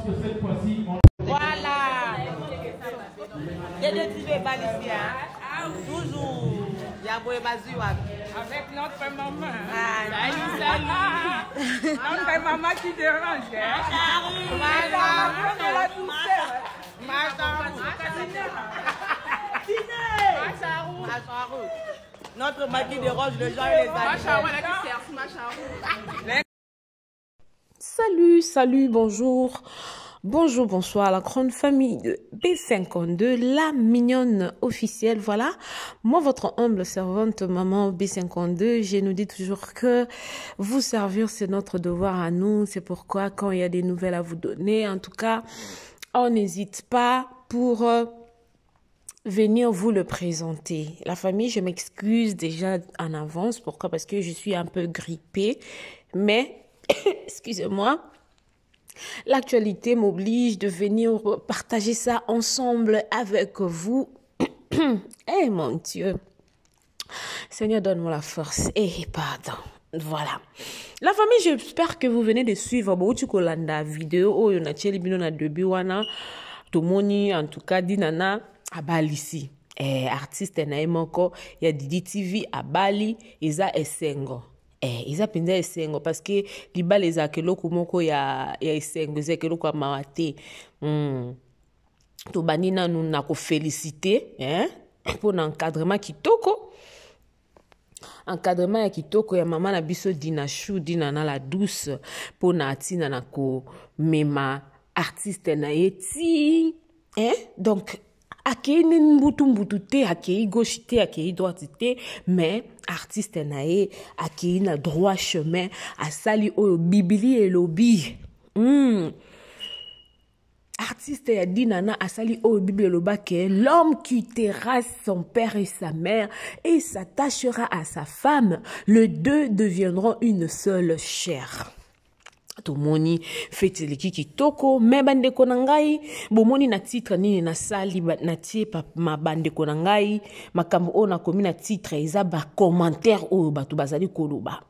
que cette fois-ci, on... Voilà. Il y a des petits bébés ici, hein. Toujours. Il y a Boé Bazoua. Avec notre maman. Ah, Salut. Notre maman qui dérange. Notre maman qui dérange les gens et les animaux. Salut, salut, bonjour. Bonjour, bonsoir, la grande famille de B52, la mignonne officielle. Voilà, moi, votre humble servante, maman B52, je nous dis toujours que vous servir, c'est notre devoir à nous. C'est pourquoi, quand il y a des nouvelles à vous donner, en tout cas, on n'hésite pas pour venir vous le présenter. La famille, je m'excuse déjà en avance. Pourquoi? Parce que je suis un peu grippée, mais excusez-moi, l'actualité m'oblige de venir partager ça ensemble avec vous. Eh mon Dieu, Seigneur, donne-moi la force. Pardon. Voilà. La famille, j'espère que vous venez de suivre la vidéo. On a début, en tout cas, dinana à Bali ici. Artiste naimoko, il y a Didi TV à Bali, Isa Essengo. Isa pinza Essengo parce que liba les akeloko moko ya Essengo, les akeloko mawate. To banina nous na ko féliciter pour l'encadrement kitoko. Encadrement ya kitoko ya mama na biso dina chou dina na la douce pour na atina na ko mema artiste na yeti. Donc akei mbutu te, akei gauche te, akei droite te, mais artiste nae akei na droit chemin asali oyo bibili elobi. Artiste ya dinana asali oyo Bible eloba que l'homme quittera son père et sa mère et s'attachera à sa femme, les deux deviendront une seule chair. Tomoni feteleki kitoko me bandeko na ngai bomoni na titre nini na sali na tie ma bandeko na ngai makambo o na komi na titre eza ba commentaire oyo batu bazali koloba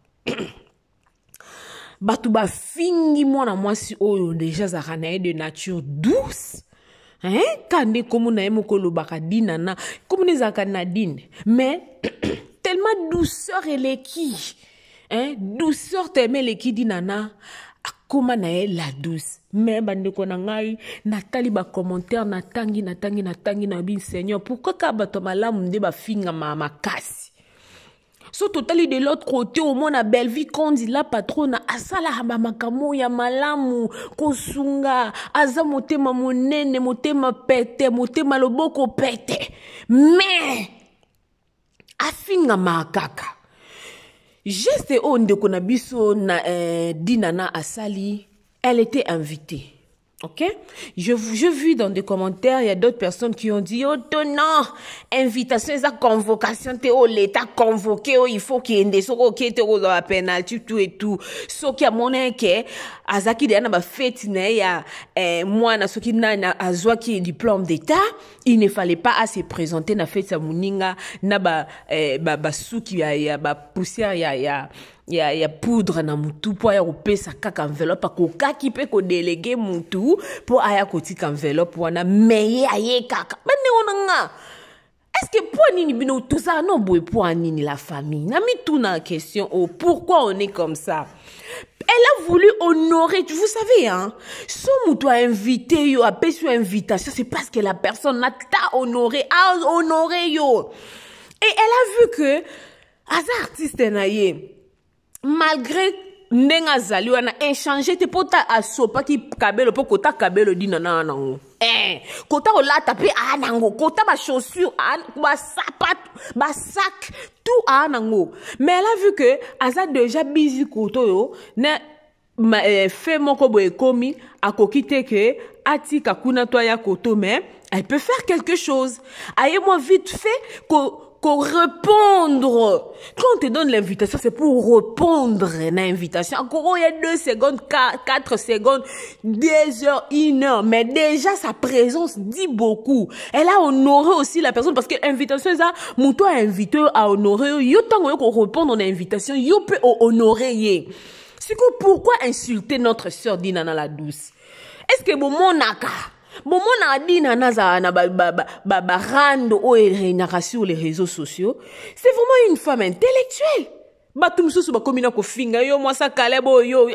batu ba fingi mwana mwasi oyo déjà zaka na de nature douce kande komo na yemo kolobaka dinana komo nezaka na dine mais tellement douceur eleki douceur tellement eleki dinana Comment na la douce mais bandeko na ngai natali ba commentaire natangi na bin Seigneur pourquoi ka bato malamu nde ba finga makasi so totali de l'autre côté au monde a belle vie quand dit la patronne asala ba makamo ya malamu kosunga aza motema monene motema pete motema loboko pete mais afinga makaka. Juste au ndeko na biso na dinana asali, elle était invitée. Ok? Je vu dans des commentaires, il y a d'autres personnes qui ont dit, oh non, invitation, ça convocation, t'es au l'état convoqué, oh il faut qu'il y ait des soko qui étaient au la penalty, tout et tout. So qui a monnaie que, azaki de ba fête, ya, moi, na soki na azwa qui est diplôme d'état, il ne fallait pas à se présenter na fête sa muninga, na ba souki ya, ba poussière ya poudre na mutu po aya kopesa kaka enveloppe akokaki pe ko délégué mutu po aya kotika enveloppe wana meye aye kaka bane onanga est-ce que pour nini bino tout ça non boy pour nini la famille na mi tout na question pourquoi on est comme ça. Elle a voulu honorer, vous savez, hein, son mutu a invité yo, a payé sur invitation, c'est parce que la personne n'a pas honoré, a honoré yo. Et elle a vu que, as artiste naye, malgré nenga zali wana échanger te pota asopa ki kabelo po kota kabelo dinana nango kota olata pe anango kota ba chaussure ba sapat ba sac tout anango mais elle a vu que aza déjà busy koto yo ne fait moko boye komi akokite ke atika kuna to ya koto mais elle peut faire quelque chose aye moi vite fait ko répondre. Quand on te donne l'invitation, c'est pour répondre à l'invitation. Encore il y a 2 secondes, 4 secondes, 2 heures, 1 heure. Mais déjà, sa présence dit beaucoup. Elle a honoré aussi la personne parce que l'invitation, ça, mon invité à honorer, yo tango yo ko répondre à l'invitation, yo peut honorer. C'est que pourquoi insulter notre sœur Dinana la douce? Est-ce que bon monaka? Bon monaka Dinana za na rando o renaka sur les réseaux sociaux? C'est vraiment une femme intellectuelle. Batum susu ba komina ko finga yo mwasa kalebo yo.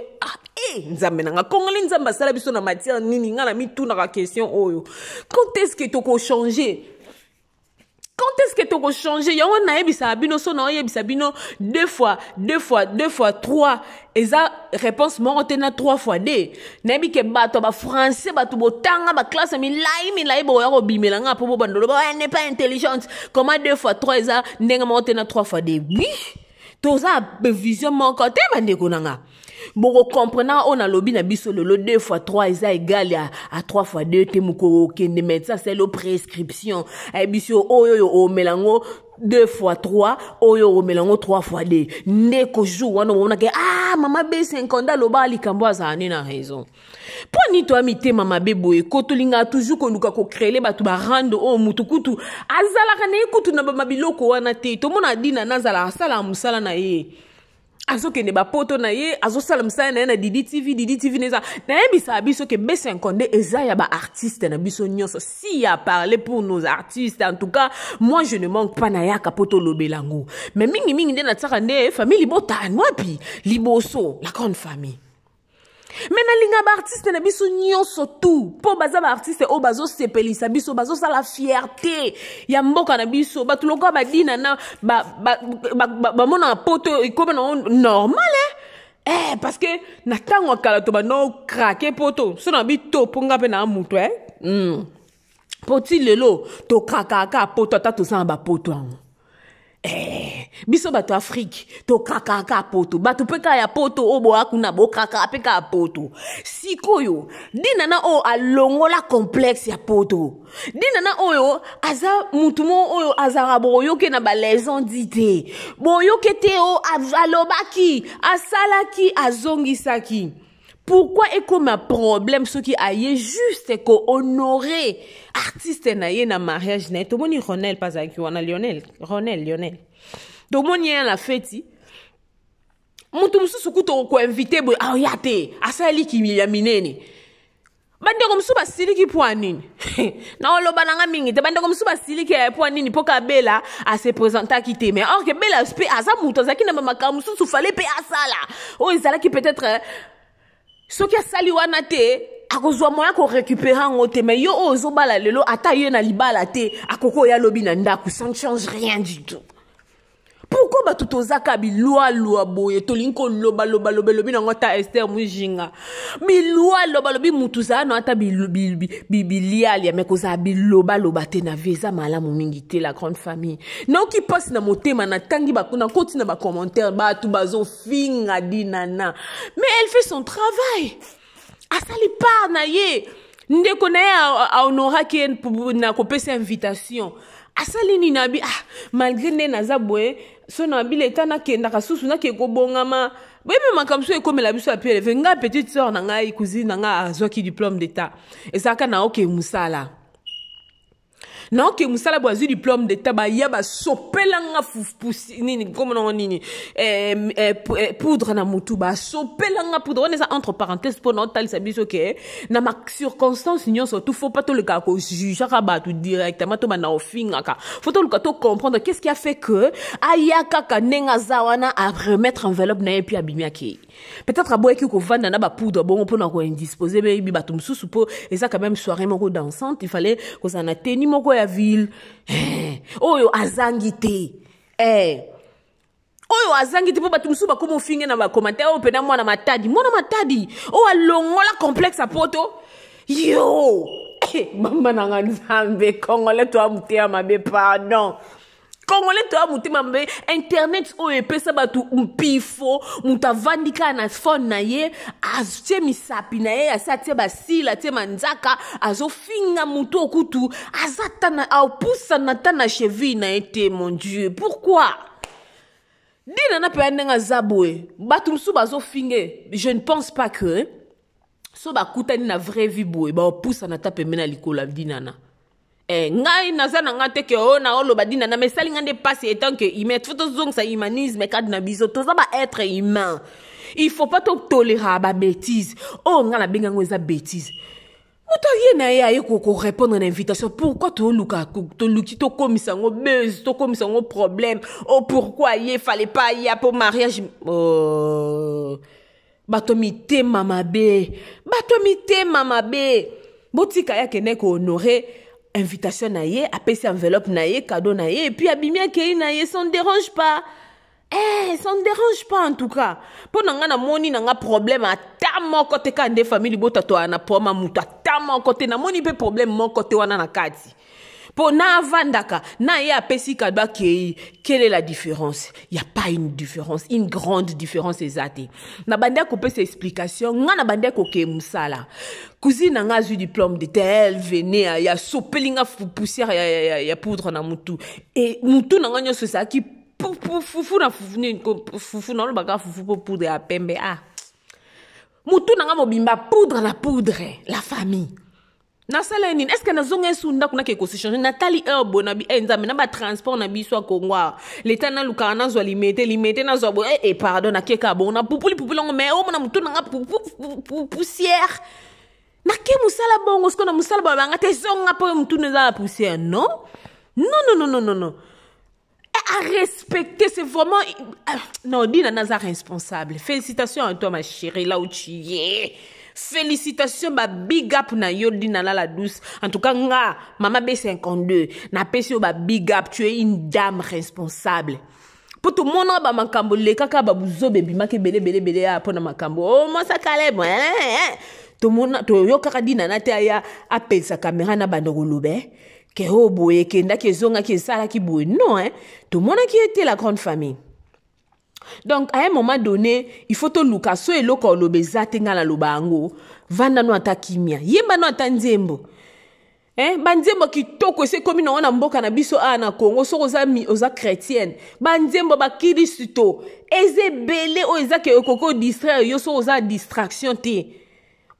Nzambe nanga Congolais nzamba sala biso na matière nini nga na mitu na question oyo. Quand est-ce que tu ko changer? Quand est-ce que tu vas changer? Y'a un naïbi sabino, son naïbi sabino, deux fois, trois. Et ça, réponse, moi, on a 3 fois D. Naïbi ke bato, ba français, ba tubo tanga, ba classe, mi laï, bo yaro bimelanga, po bandolo, elle n'est pas intelligente. Comment 2 fois 3, et ça, n'enga moi, on a 3 fois D. Oui. Tout ça, vision, mon côté, bande konanga. Bon, comprenant, on a lobby na biso le 2 fois 3 est égal à 3 fois 2 te mukoro kende médecin c'est le prescription et biso o melango 2 fois 3 o melango 3 fois 2 neko jour wana on a que mama be 50 loba likambo azane na raison pour ni toi mité mama bebo e kotolinga toujours ko luka ko créer ba tu ba rando o mutukutu azala kana ekutu na ba biloko wana te to mona dina nazala sala musala na ye azo kende ba poto na ye azo sala msana na Didi TV neza na yebisa abiso ke B52 eza ya ba artiste na biso nyonso si a parlé pour nos artistes en tout cas moi je ne manque pas na yaka poto lobelango mais mingi nde na tsaka nde famille botane wapi liboso la grande famille. Mais na linga ba artiste na biso nyonso tout po baza ba artiste o bazo sepelisa biso bazo sala fierté ya mboka na biso batuloko ba dina na ba mona poto ikobe na normal parce que na tango kala to ba no craquer poto so na bito ponga pe na mutu poti lelo to kaka poto tata sa ba poto biso bato Afrique to kaka poto bato peka ya poto obo akuna bo kaka peka poto sikoyo dinana o alongola complexe ya poto dinana oyo aza mutumo oyo azara boyo ke na ba leson dite boyo ke te o alobaki asalaki azongisaki. Pourquoi est comme un problème ce qui aille juste que honorer artiste naie na mariage net tout moni Ronel pas avec wana Lionel tout moni la fête mutu mususu kuto ko inviter bo yate asali ki ya minene bande ko musuba siliki poanini na oloba nanga mingi te bande ko musuba siliki poanini poka bela a se présenter kité mais or que bela spe asa mutu zaki na mama mususu fallait pe asala o izala ki peut-être ce qui a sali wana te akozwa moya ko récupérer ngote mais yo ozo bala lelo ata ye na libala te akoko ya lobi na ndaku ça ne change rien du tout. Pourquoi ba tutozaka bilwa boye tolinko loba lobi na ngota Esther Mujinga bilwa lobi mutuza no ata biliali ya mekoza biloba te na visa malamu mingi te la grande famille non qui passe na motema na tangi ba kuna koti na ba commentaire ba tu bazo finga dinana mais elle fait son travail asali par na ye ndeko na ya honora ki na kopesa invitation asali ni nabi malgré ne nazabwe so na bileta na kenda kasusu na ke kobongama bebe makamso ekomela biso apele venga petite sœur na ngai cousine nga azwaki diplôme d'état ezaka na oke musala na oke musala bwazu diplôme d'état ba yaba sopelanga fufupusi nini comme non nini poudre na mutu ba sopelanga poudre on est entre parenthèses pour notre talisa biso ke na ma circonstance nyonso tout faut pas to le ka ko juger ka ba tout directement to ba na ofinga ka faut to le ka to comprendre qu'est-ce qui a fait que ayaka ka nenga zawana à remettre enveloppe na et puis abimiaki peut-être aboye ki ko vanda na ba poudre bon pour na ko indisposer be bi batum susu po et ça quand même soirée moko dansante il fallait que ça na teni moko ya ville oyo azangite oyo azangite po batum susu ba komo finge na ba commentaire o pena mwana matadi o alongola complexe a poto yo mama nanga nzambe Congolais to amutea mabe pardon Congolais to amutima mabe internet o epesa batu mpifo mutavandika na phone na ye azche misapi na ye asatie basila tie manzaka azofinga mutu okutu azatana au poussa na tana cheville na ete mon Dieu pourquoi dina na pe ndenga zabwe batu msu bazofinge je ne pense pas que so bakutani na vraie vie boy ba poussa na tape mena likola dinana ngai nazana ngate ke ona oloba dinana mais salinga nde passe étant que il met photo zong sa humanisme kad na biso to za ba être humain Il faut pas tolérer ma bêtise. Oh, on a bien une bêtise. Moto ye na ye aye ko répondre à l'invitation. Pourquoi to luka to luki to komisa ngo buzz, to komisa ngo problème. Oh pourquoi ye fallait pas y pour mariage. Oh. Batomite mama be. Batomite mama be. Botika ya kene ko honorer invitation na ye, apesi enveloppe na ye, cadeau na ye et puis abimia ke na ye, ça ne dérange pas. Ça ne dérange pas en tout cas. Pour nga na moni nga problème à ta mon côté quand des familles bota to ana poma muta ta mon côté na moni pe problème mon côté wana na kati. Pour na vandaka na ya pesi kadba ke quelle est la différence? Il y a pas une différence, une grande différence exacte. Na bande ko pesa explication nga na bande ko ke musala. Cousine nga zu diplôme de tel venait ya sopelinga poussière ya poudre na mutu et mutu na nga nyoso sa ki fufu na lo baka fufu po poudre ya pembe mutu nanga mobimba poudre la famille na sala nini est-ce que na zonga sunda kuna ke ko se changer Nathalie bona bi nzambe na ba transport na biso a Congo l'état na luka na zo limité na zo bo pardon na keka bona pupuli ngo mais o mona mutu nanga poussière na ke musala bongo sko na musala ba nga te zonga po mutu na za poussière non à respecter, c'est vraiment... Non, Dina Naza responsable. Félicitations à toi, ma chérie, là où tu es. Félicitations, ma big up na yo Dina la douce. En tout cas, nga, maman B52, na pesi ba big up, tu es une dame responsable. Pour tout le monde, ba makambo le kaka ba buzo bebi make bele a pona makambo. Oh, moi ça calme. Tout le monde, to yo kaka Dina na te aya appelle sa caméra na bandoko lobe. Que ho boye ke nda ke zonga ke sala ki boye non tout le monde qui était la grande famille. Donc à un moment donné il faut to luka so eloko lobeza tenga la lobango vanda no atakimia yemba no atanzembo banzembo kitoko c'est comme na wana mboka na biso na Congo so oza chrétienne banzembo ba Kristo ezebele o ezake okoko distraire yo so oza distraction te.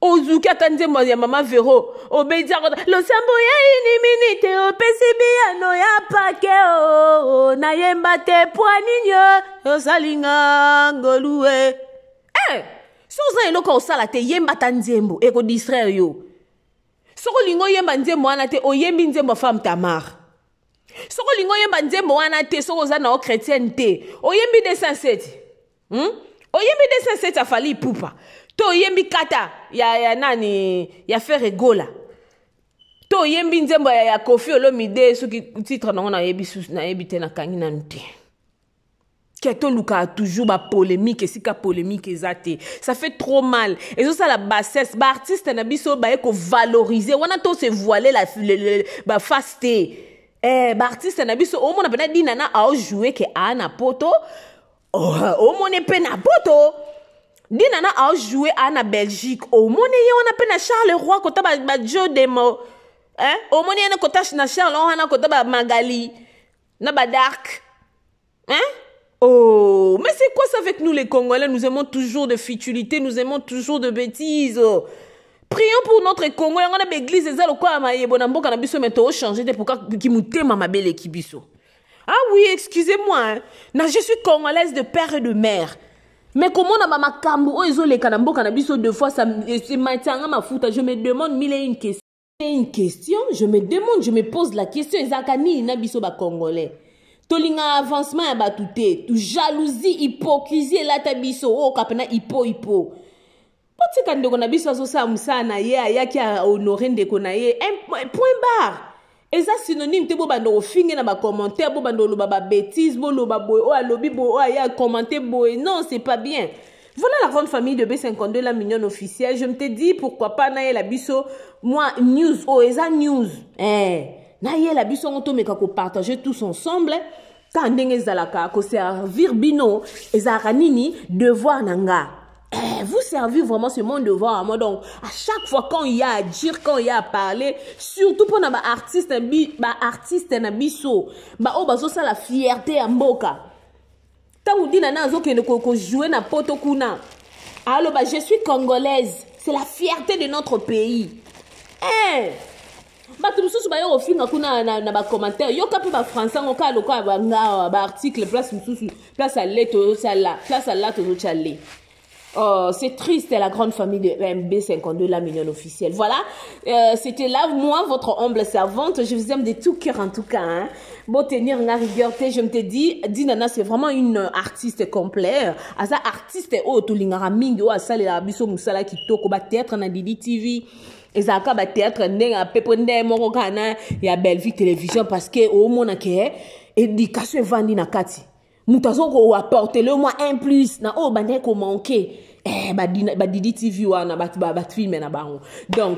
Ozuki atanzembo ya mama Vero obedia lo sambo ya iniminite opesibi no ya pake na yemba te poaninyo osalinga ngolue soza eloko osala te yemba tanzembo eko distraire yo soko lingo yemba nzembo wana te oyembi nzembo femme Tamar soko lingo yemba nzembo wana te soko za na o chrétienne te oyembi 207 oyembi 207 afali pupa to yembi kata ya nani ya Ferregola to yembi nzembo ya Koffi Olomide soki titre na yebi te na kangi na nte keto luka toujours ba polémique esika polémique ezate ça fait trop mal et ça la bassesse ba artiste na biso ba eko valoriser wana to se voiler la ba faste ba artiste na biso o mona pena Dina na a jouer ke ana poto o mona pe na poto Dina na a joué na Belgique. Au monde on appelle na Charles Roy kota ba Joe Demo. Au monde na kota na Charles on na kota ba Magali. Na ba Dark. Oh, mais c'est quoi ça avec nous les Congolais? Nous aimons toujours de futilité, nous aimons toujours de bêtises. Prions pour notre Congo. On a l'église et ça le quoi ma yebona mboka na biso meto changer de pourquoi ki mutema mabele kibiso. Ah oui, excusez-moi. Je suis congolaise de père et de mère. Mais comment on a ma kambo oizo le kanambo kanabiso deux fois ça se maintient ma fouta je me demande mille et une question je me pose la question ezakani na biso ba congolais tolinga avancement ya batute tu jalousie hypocrisie la tabiso o kapena hypo potika ndeko na biso so sa musana ye ayaki a honorer ndeko na ye un point barre. Et ça synonyme te bo bando finge na ba commentaire bo bando lo ba bêtise bo lo ba boy o alobi bo o aya commenter boy non c'est pas bien. Voilà la grande famille de B52 la mignonne officielle. Je me t'ai dit pourquoi pas na la biso moi news o eza news na la biso on to meka ko partager tous ensemble quand ndenge zalaka ko servir bino ezaka nini devoir nanga. Vous servez vraiment ce mon devoir à moi. Donc, à chaque fois quand il y a à dire, quand il y a à parler, surtout pour les artistes, na biso, ça la fierté à mboka. Tant vous dites nana zo que jouer na poto kuna. Alors je suis congolaise. C'est la fierté de notre pays. Tout ça ba yo finga kuna na ba commentaire. Yo kapi ba français ngoka loka ba article place à lettre ça là, place à là to chale. Oh, c'est triste, la grande famille de MB52, la mignonne officielle. Voilà, c'était là, moi, votre humble servante. Je vous aime de tout cœur, en tout cas. Hein. Bon, tenir la rigueur, je me te dis, Dinana, c'est vraiment une artiste complète. Asa artiste, oh, to lingara mingi, oh, asa le abiso musala ki toko, ba théâtre na Didi TV. Et ça a théâtre, n'a pepo n'a moro kana, ya Belle-Vie télévision, parce que, au mona ke, éducation vandi na kati. Mutazo ko apporter le moins un plus na oh bande ko manquer Didi TV wana bat film na bango. Donc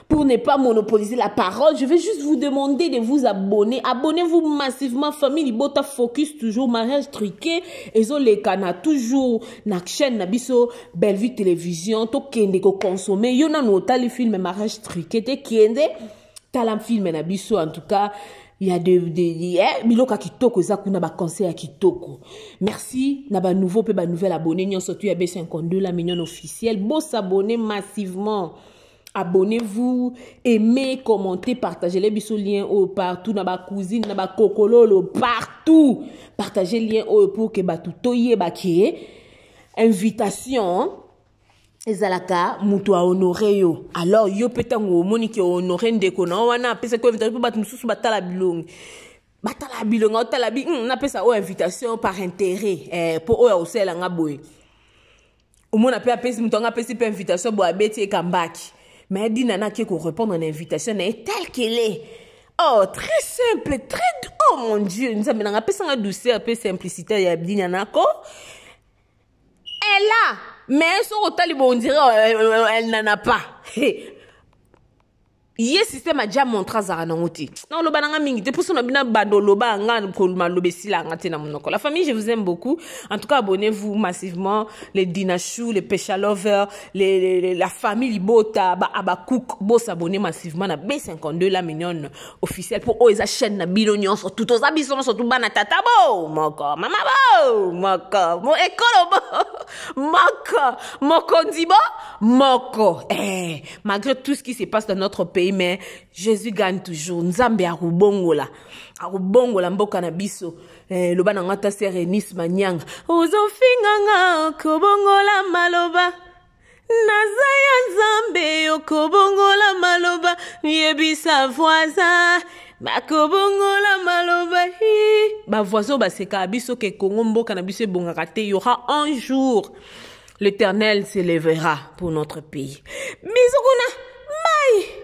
pour ne pas monopoliser la parole, je vais juste vous demander de vous abonner. Abonnez-vous massivement famille Bota Focus toujours mariage truqué ezo le kana toujours na chaîne na biso Belle-Vie télévision to kende ko consommer yo na no tali film mariage truqué te kende tala film na biso en tout cas. Il y a biloka kitoko za kuna ba conseil à kitoko. Merci na ba nouveau pe ba nouvelle abonné nyon surtout ya B52 la mignonne officielle. Bon s'abonner massivement. Abonnez-vous, aimez, commentez, partagez les bisous liens partout na ba cousine na ba kokololo partout. Partagez les liens pour que ba tutoye ba kie. Invitation ezalaka mutu a honoré yo. Alors yo petango moni ki honoré ndeko na wana pesa ko invitation bat mususu batala bilong. Batala bilong otala bi na pesa o invitation par intérêt pour o osela nga boy. Au mona pe pesa mutu nga pesa pe invitation bo abeti e kambaki. Mais Dinana qui ko répondre à l'invitation est telle qu'elle est. Oh, très simple, très oh mon Dieu, nous avons nga pesa nga douceur, pe simplicité ya Dinana ko. Elle a mais son taliban on dirait elle n'en a pas. Yes, système a déjà montré ça non oti. Non le bananga mingi te pour son bina bando loba nga ko malobesi la ngate na monoko. La famille, je vous aime beaucoup. En tout cas, abonnez-vous massivement les Dinachou, les Pécha Lovers, la famille Libota, Abakouk, bo s'abonner massivement na B52 la mignonne officielle pour oza chaîne na bilonion sur tout aux abisons sur tout bana tata bo moko mama bo moko mo ekolo bo moko moko ndibo moko malgré tout ce qui se passe dans notre pays. Mais Jésus gagne toujours. Nzambe arubongola. Arubongola mboka na biso. Loba na ngata Serenis Manyanga. Ozofinganga kobongola maloba. Nazaya nzambe yo kobongola maloba. Yebisa voisin. Bakobongola maloba. Ba voisin ba seka biso ke Kongo mboka na biso bongaka te. Il y aura un jour. L'Éternel s'élèvera pour notre pays. Bisous kuna. Bye.